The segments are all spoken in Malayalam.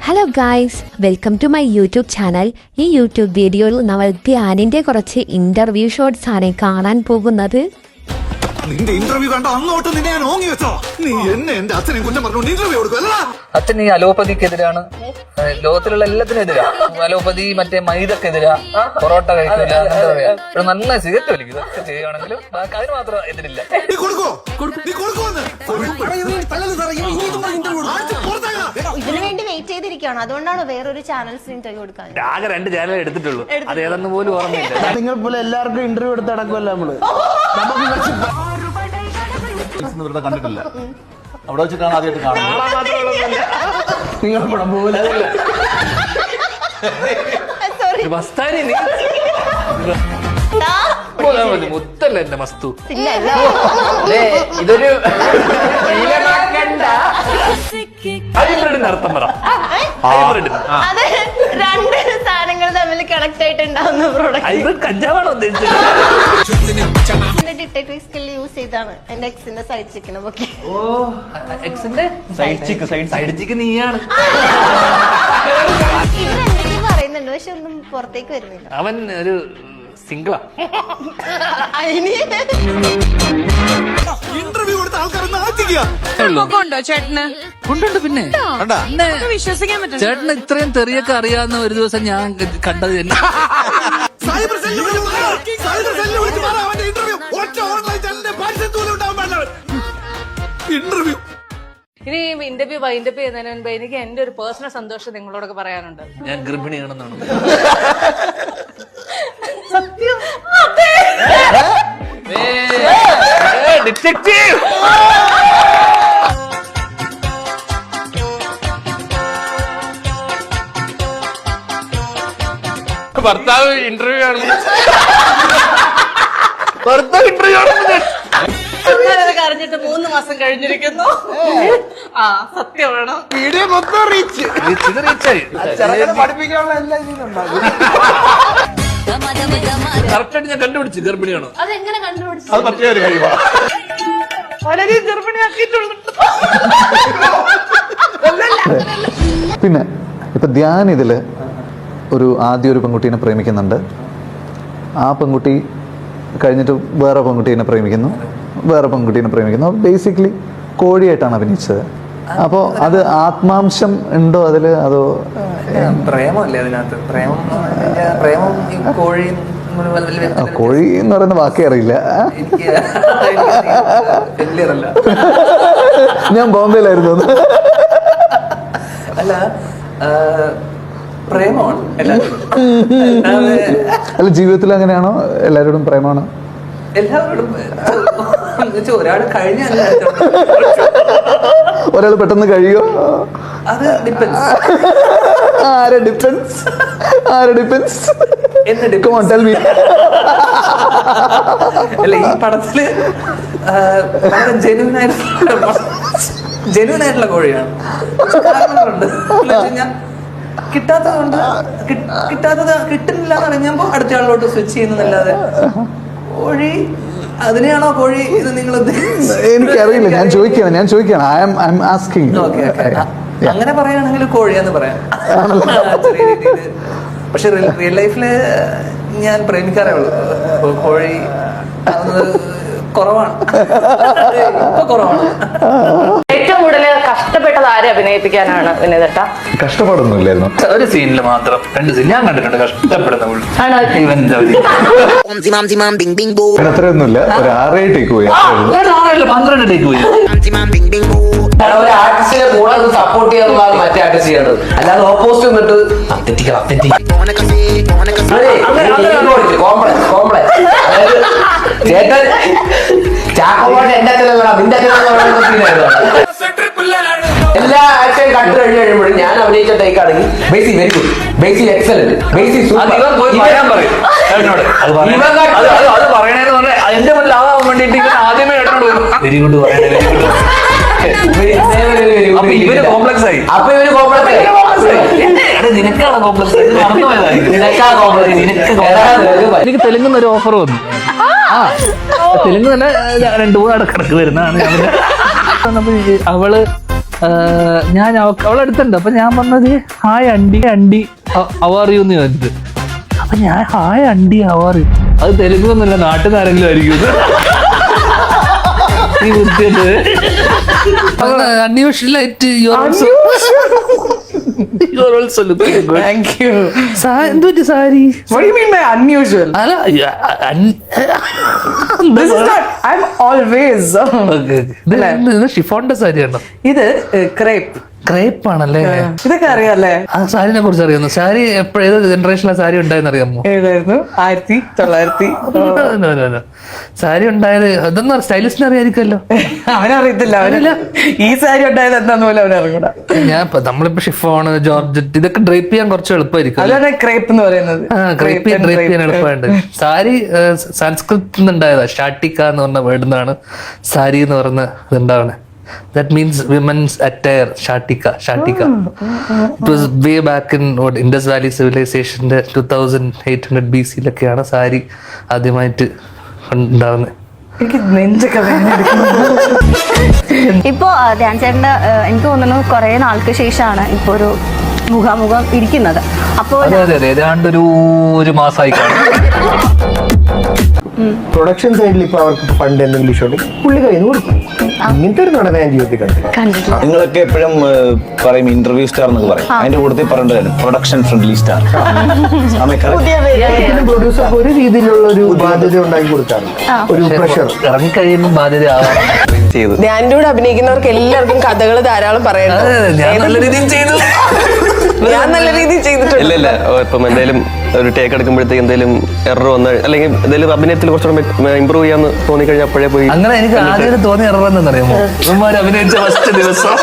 Hello guys, welcome to my YouTube channel. ഈ യൂട്യൂബ് വീഡിയോയിൽ നമ്മൾ ധ്യാനിൻ്റെ കുറച്ച് ഇൻ്റർവ്യൂ ഷോർട്സ് ആണ് കാണാൻ പോകുന്നത്. നിന്റെ ഇന്റർവ്യൂ കണ്ട അങ്ങോട്ട് നിന്നെ ഞാൻ ഓങ്ങി വെച്ചോ. നീ എന്നെ എന്റെ അച്ഛനെ കുറ്റം പറഞ്ഞു ഇന്റർവ്യൂ കൊടുക്കും. അച്ഛൻ ഈ അലോപ്പതിക്കെതിരാണ്, ലോകത്തിലുള്ള എല്ലാത്തിനും എതിരാണ്. അലോപ്പതി മറ്റേ മൈദക്കെതിരാ, പൊറോട്ട കഴിക്കില്ല, എന്താ പറയാ, നല്ല സിഗരറ്റ് വലിക്കും. ഇതൊക്കെ ചെയ്യുകയാണെങ്കിലും അതിന് മാത്രം എതിരില്ല. ഇതിനു വേണ്ടി വെയിറ്റ് ചെയ്തിരിക്കുകയാണ്. അതുകൊണ്ടാണ് വേറൊരു ചാനൽസിന് ഇന്റർവ്യൂ കൊടുക്കാൻ. ആകെ 2 ചാനൽ എടുത്തിട്ടുള്ളൂ, അത് ഏതെന്ന് പോലും ഓർമ്മയില്ല. നിങ്ങൾ പോലെ എല്ലാവർക്കും ഇന്റർവ്യൂ എടുത്ത് നടക്കുമല്ലോ നമ്മള്. കണ്ടിട്ടില്ല, അവിടെ വെച്ചിട്ടാണ് ആദ്യമായിട്ട് കാണുന്നത്. നിങ്ങൾ പടം പോലെ മുത്തല്ല എന്റെ മസ്തു. ഇതൊരു ഹൈബ്രിഡിന്റെ അർത്ഥം പറ. അത് രണ്ട് സാധനങ്ങൾ തമ്മിൽ കണക്ട് ആയിട്ടുണ്ടാവുന്ന പ്രോഡക്റ്റ്. ഹൈബ്രിഡ് കഞ്ചാവാണോ ഉദ്ദേശിച്ചത്? ഡിറ്റക്ടീവ് സ്കിൽ യൂസ് ചെയ്താണ് എന്റെ എക്സിന്റെ സൈഡ് ചിക്കനെ പൊക്കി. ഓ, എക്സിന്റെ സൈഡ് ചിക്ക് നീയാണ്. ഇവരെന്തൊക്കെയോ പറയുന്നുണ്ട്, പക്ഷെ ഒന്നും പുറത്തേക്ക് വരുന്നില്ല. അവൻ ഒരു സിംഗിളാ. ഇന്റർവ്യൂ കൊടുത്ത ആൾക്കാർ നാട്ടിക്കുക. ഉണ്ടോ ചേട്ടന്? കൊണ്ടുണ്ട്. പിന്നെ വിശ്വസിക്കാൻ പറ്റും. ചേട്ടന് ഇത്രയും തെറിയൊക്കെ അറിയാവുന്ന ഒരു ദിവസം ഞാൻ കണ്ടത് തന്നെ. സൈബർ സെല്ലിൽ വിളിച്ച് പറ അവന്റെ ഇന്റർവ്യൂ ഒറ്റ ഓൺലൈൻ ചാനലിന്റെ പരിസരത്തൂടെ ഉണ്ടാവാൻ പാടില്ല. ഇന്റർവ്യൂ ഇനി ഇന്റർവ്യൂ വൈൻഡപ്പ് ചെയ്യുന്നതിന് മുൻപ് എനിക്ക് എന്റെ ഒരു പേഴ്സണൽ സന്തോഷം നിങ്ങളോടൊക്കെ പറയാനുണ്ട്. ഞാൻ ഗർഭിണിയാണെന്നാണ്. സത്യം ഡിറ്റക്റ്റീവ്. ഭർത്താവ് ഇന്റർവ്യൂ ആണ്. ഭർത്താവ് ഇന്റർവ്യൂ ആണ്. കരഞ്ഞിട്ട് 3 മാസം കഴിഞ്ഞിരിക്കുന്നു. ആ സത്യമാണ്. വീഡിയോ മൊത്തം റീച്ച് പഠിപ്പിക്കാനുള്ള എല്ലാ ഇതിലുണ്ടാകും. കറക്റ്റായിട്ട് ഞാൻ കണ്ടുപിടിച്ചു ഗർഭിണിയാണോ. അതെങ്ങനെ കണ്ടുപിടിച്ചു? അത് പറ്റിയ ഒരു കാര്യമാണ്. വളരെ ഗർഭിണിയാക്കിയിട്ടുള്ളൂ. പിന്നെ ഇപ്പൊ ധ്യാൻ ഇതില് ആദ്യം ഒരു പെൺകുട്ടീനെ പ്രേമിക്കുന്നുണ്ട്. ആ പെൺകുട്ടി കഴിഞ്ഞിട്ട് വേറെ പെൺകുട്ടീനെ പ്രേമിക്കുന്നു, വേറെ പെൺകുട്ടീനെ പ്രേമിക്കുന്നു. ബേസിക്കലി കോഴിയായിട്ടാണ് അഭിനയിച്ചത്. അപ്പോൾ അത് ആത്മാംശം ഉണ്ടോ അതില്? അതോ പ്രേമല്ലേ അതിനകത്ത്? പ്രേമം കോഴി എന്ന് പറയുന്ന വാക്കേ അറിയില്ല. ഞാൻ ബോംബെയിലായിരുന്നു. അല്ല, പ്രേമമാണ് അല്ല, ജീവിതത്തിൽ അങ്ങനെയാണോ? എല്ലാവരോടും പ്രേമമാണ്? എല്ലാവരോടും. ഒരാൾ കഴിഞ്ഞല്ല, ഒരാൾ പെട്ടെന്ന് കഴിയോ? അത് ഡിപ്പെൻസ്. ആരെ depends? Come on, tell me. അല്ല, ഈ പടത്തില് ജെന്യൂൻ ആയിട്ടുള്ള കോഴിയാണ്. കിട്ടുന്നില്ല എന്ന് അറിഞ്ഞപ്പോ അടുത്ത ആളിലോട്ട് സ്വിച്ച് ചെയ്യുന്നല്ലാതെ കോഴി അതിനെയാണോ കോഴി ഇത് നിങ്ങൾ എനിക്കറിയില്ല. ഞാൻ ചോദിക്കുകയാണ്. I am asking. അങ്ങനെ പറയുകയാണെങ്കിൽ കോഴിയാന്ന് പറയാം. ചെറിയ രീതിയിൽ. പക്ഷെ റിയൽ ലൈഫില് ഞാൻ പ്രേമിക്കാറേ ഉള്ളൂ. കോഴി കുറവാണ്. ഇപ്പൊ കുറവാണ്. ഏറ്റവും കൂടുതൽ കഷ്ടപ്പെട്ടത് ആരെ അഭിനയിപ്പിക്കാനാണ് വിനീതേട്ടാ? കഷ്ടപ്പാടൊന്നുമില്ലായിരുന്നു. ഒരു സീനിൽ മാത്രം 2 സീൻ ഞാൻ കണ്ടിട്ടുണ്ട് കഷ്ടപ്പെടുന്ന. അത്രയൊന്നുമില്ല, ഒരു 6 ടേക്ക് പോയി. 12 ടേക്ക് പോയി. ഒരു ആർട്ടിസ്റ്റിനെ കൂടെ സപ്പോർട്ട് ചെയ്യാന്നുള്ളതാണ് മറ്റേ ആർട്ടിസ്റ്റ് ചെയ്യേണ്ടത്. അല്ലാതെ ഓപ്പോസിറ്റ് നിന്നിട്ട് ചേട്ടൻ ചാക്കോടെ എന്റെ അച്ഛനല്ല നിന്റെ അച്ഛനായിരുന്നു. എല്ലാ ആക്ഷൻ കട്ട് കഴിഞ്ഞ് കഴിയുമ്പോഴും ഞാൻ അഭിനയിച്ച ടേക്കാണെങ്കിൽ ബേസി വെരി ഗുഡ്, ബേസി എക്സലന്റ്, ബേസി പറയണേന്ന് പറഞ്ഞാൽ എന്റെ മുന്നിൽ ആവാൻ വേണ്ടിട്ട് ആദ്യമേ കേട്ടോണ്ട് വെരി ഗുഡ് പറയണേ. ഇവര് കോംപ്ലക്സ് ആയി. അപ്പൊ ഇവര് കോംപ്ലക്സ് ആയി. നിനക്കാണ് കോംപ്ലക്സ്. എനിക്ക് തെലുങ്കുന്ന ഒരു ഓഫർ വന്നു. തെലുങ്ക് തന്നെ 2-3 ഇടക്കിടക്ക് വരുന്നതാണ്. അവള് ഞാൻ അവളടുത്തുണ്ട്. അപ്പൊ ഞാൻ പറഞ്ഞത് ഹായ് അണ്ടി അവാറിയൂന്ന് ചോദിച്ചത്. അപ്പൊ ഞാൻ ഹായ് അണ്ടി അവാറി, അത് തെലുങ്കൊന്നുമില്ല, നാട്ടിൽ നിന്ന് ആരെങ്കിലും ആയിരിക്കും. ഈ വൃത്തിയുണ്ട്. അൺയൂഷ്വലായിട്ട് Thank you. എന്തുപറ്റി sari? What do you mean by unusual? അല്ല This is not. I'm always. ഷിഫോണിന്റെ സാരിയാണോ ഇത് ക്രേപ്പ്. ക്രേപ്പ് ആണല്ലേ? ഇതൊക്കെ അറിയാല്ലേ? ആ സാരിനെ കുറിച്ച് അറിയാമോ? സാരി ഏത് ജനറേഷനിലെ സാരി ഉണ്ടായെന്ന് അറിയാമോ? ഏതായിരുന്നു? 1900. സാരി ഉണ്ടായത് അതൊന്നും സ്റ്റൈലിസ്റ്റിന് അറിയായിരിക്കുമല്ലോ. അവനറിയത്തില്ല. അവനല്ല ഈ സാരി ഉണ്ടായത് എന്താന്ന് പോലും അവനറിഞ്ഞൂടാ. ഞാൻ നമ്മളിപ്പോ ഷിഫോണ്, ജോർജറ്റ് ഇതൊക്കെ ഡ്രൈപ്പ് ചെയ്യാൻ കുറച്ച് എളുപ്പമായിരിക്കും. അതാണ് ക്രേപ്പ് എന്ന് പറയുന്നത്. ഡ്രൈപ്പ് ചെയ്യാൻ എളുപ്പമുണ്ട്. സാരി സംസ്കൃതത്തിൽ നിന്നുണ്ടായതാ. ഷാട്ടിക്ക എന്ന് പറഞ്ഞ വേർഡിൽ നിന്നാണ് സാരി എന്ന് പറഞ്ഞ ഇതുണ്ടാവുന്നത്. That means women's attire, Shatika. It was way back in Indus Valley civilization, 2800 BC ലൊക്കെയാണ് sari ആദ്യമായിട്ട് ഉണ്ടാവുന്നത്. എനിക്ക് നെഞ്ചൊക്കെ വേദനിക്കുന്നു. ഇപ്പോ ധ്യാൻ ചേട്ടന്റെ എനിക്ക് തോന്നുന്നു കുറെ നാൾക്ക് ശേഷമാണ് ഇപ്പൊ ഒരു മുഖാമുഖം ഇരിക്കുന്നത്. അപ്പോ അതെ ഏതാണ്ട് ഒരു മാസമായി കാണും. പ്രൊഡക്ഷൻ സൈഡിൽ ഇപ്പൊ അവർക്ക് ഫണ്ട് എന്തെങ്കിലും ഷോട്ട് പുള്ളി കയ്യിൽ നിന്ന് കൊടുക്കും. ഇങ്ങനത്തെ ഒരു നടനെ ഞാൻ ജീവിതത്തിൽ കണ്ടിട്ടില്ല. നിങ്ങളൊക്കെ എപ്പോഴും പറയും ഇന്റർവ്യൂ സ്റ്റാർ എന്നൊക്കെ പറയും. അതിന്റെ കൂട്ടത്തിൽ പറയേണ്ടതാണ് പ്രൊഡക്ഷൻ ഫ്രണ്ട്ലി സ്റ്റാർ. പ്രൊഡ്യൂസർക്ക് ഒരു രീതിയിലുള്ള ഒരു ബാധ്യത ഉണ്ടാക്കി കൊടുക്കാറുണ്ട്, ഒരു പ്രഷർ. ഇറങ്ങി കഴിയുമ്പോൾ ബാധ്യത ചെയ്തു. ധ്യാൻ്റെ കൂടെ അഭിനയിക്കുന്നവർക്ക് എല്ലാവർക്കും കഥകൾ ധാരാളം പറയണം. ഞാൻ നല്ല രീതിയിൽ ചെയ്തു. ഞാൻ നല്ല രീതിയിൽ ചെയ്തിട്ടുണ്ട്. ഇല്ല ഇപ്പം എന്തെങ്കിലും ഒരു ടേക്ക് എടുക്കുമ്പോഴത്തേക്ക് എന്തെങ്കിലും എറർ വന്ന് അല്ലെങ്കിൽ എന്തെങ്കിലും അഭിനയത്തിൽ കുറച്ചുകൂടെ ഇമ്പ്രൂവ് ചെയ്യാന്ന് തോന്നിക്കഴിഞ്ഞാൽ അപ്പോഴേ പോയി. അങ്ങനെ എനിക്ക് ആദ്യം തോന്നിയ എറർ എന്നറിയാമോ? ഇവന്മാർ അഭിനയിച്ച ഫസ്റ്റ് ദിവസം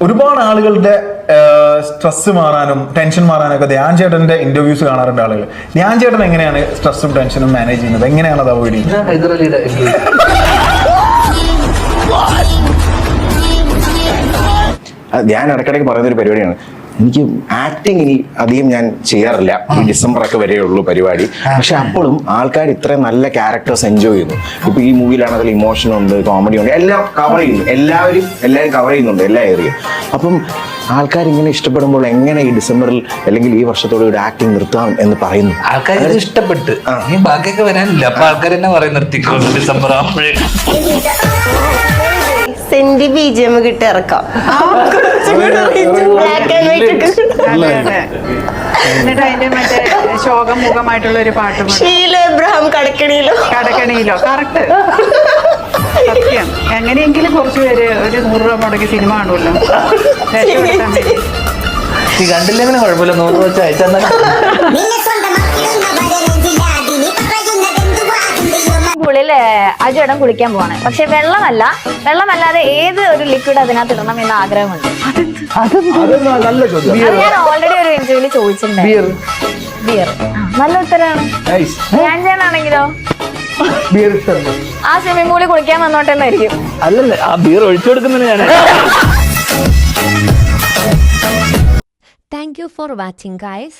ഒരുപാട് ആളുകളുടെ സ്ട്രെസ് മാറാനും ടെൻഷൻ മാറാനും ഒക്കെ ധ്യാൻ ചേട്ടന്റെ ഇന്റർവ്യൂസ് കാണാറുണ്ട് ആളുകൾ. ധ്യാൻ ചേട്ടൻ എങ്ങനെയാണ് സ്ട്രെസ്സും ടെൻഷനും മാനേജ് ചെയ്യുന്നത്? എങ്ങനെയാണ് അത് അവോയ്ഡ് ചെയ്യുന്നത്? ഹൈദരാലിയുടെ ഞാൻ ഇടയ്ക്കിടയ്ക്ക് പറയുന്ന ഒരു പരിപാടിയാണ്, എനിക്ക് ആക്ടിങ് ഇനി അധികം ഞാൻ ചെയ്യാറില്ല. ഈ ഡിസംബർ ഒക്കെ വരെയുള്ളൂ പരിപാടി. പക്ഷെ അപ്പോഴും ആൾക്കാർ ഇത്രയും നല്ല ക്യാരക്ടേഴ്സ് എൻജോയ് ചെയ്യുന്നു. ഇപ്പൊ ഈ മൂവിയിലാണെങ്കിൽ ഇമോഷൻ ഉണ്ട്, കോമഡി ഉണ്ട്, എല്ലാം കവർ ചെയ്യുന്നു. എല്ലാവരും കവർ ചെയ്യുന്നുണ്ട് എല്ലാ ഏരിയയും. അപ്പം ആൾക്കാർ ഇങ്ങനെ ഇഷ്ടപ്പെടുമ്പോൾ എങ്ങനെ ഈ ഡിസംബറിൽ അല്ലെങ്കിൽ ഈ വർഷത്തോടെ ഒരു ആക്ടിങ് നിർത്താം എന്ന് പറയുന്നു. ആൾക്കാർ ഇഷ്ടപ്പെട്ട് ഈ ബാക്കിയൊക്കെ വരാനില്ല. അപ്പൊ ആൾക്കാർ തന്നെ പറയും നിർത്തിക്കോളൂ ഡിസംബർ ആകുമ്പോഴേ. സെന്റി ബിജിഎം കിട്ടി ഇറക്കാം. എന്നിട്ട് അതിന്റെ മറ്റേ ശോകമുഖമായിട്ടുള്ള ഒരു പാട്ട് ഷീല എബ്രഹാം കടക്കണിയിലോ കറക്റ്റ് സത്യം. എങ്ങനെയെങ്കിലും കുറച്ച് പേര് ഒരു 100 രൂപ മുടക്കി സിനിമ കാണുമല്ലോ. കണ്ടില്ലെങ്കിലും കുഴപ്പമില്ല, 100 വെച്ച് അയച്ചാൽ പുള്ളിൽ അജുടം കുളിക്കാൻ പോവാണ്. പക്ഷെ വെള്ളമല്ലാതെ ഏത് ഒരു ലിക്വിഡ് അതിനകത്ത് ഇടണം എന്ന ആഗ്രഹമുണ്ട്. അത് ഞാൻ ഓൾറെഡി ഒരു ഇന്റർവ്യൂല് ചോദിച്ചിട്ടുണ്ട്. ബിയർ നല്ല ഉത്തരമാണ്. ഞാൻ ചെയ്യാനാണെങ്കിലോ ആ സ്വിമ്മിംഗ് പൂളിൽ കുളിക്കാൻ വന്നോട്ടെ എന്നായിരിക്കും. അല്ലല്ല, ആ ബിയർ ഒഴിച്ചു കൊടുക്കുന്നത് ഞാൻ. Thank you for watching, guys.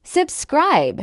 Subscribe.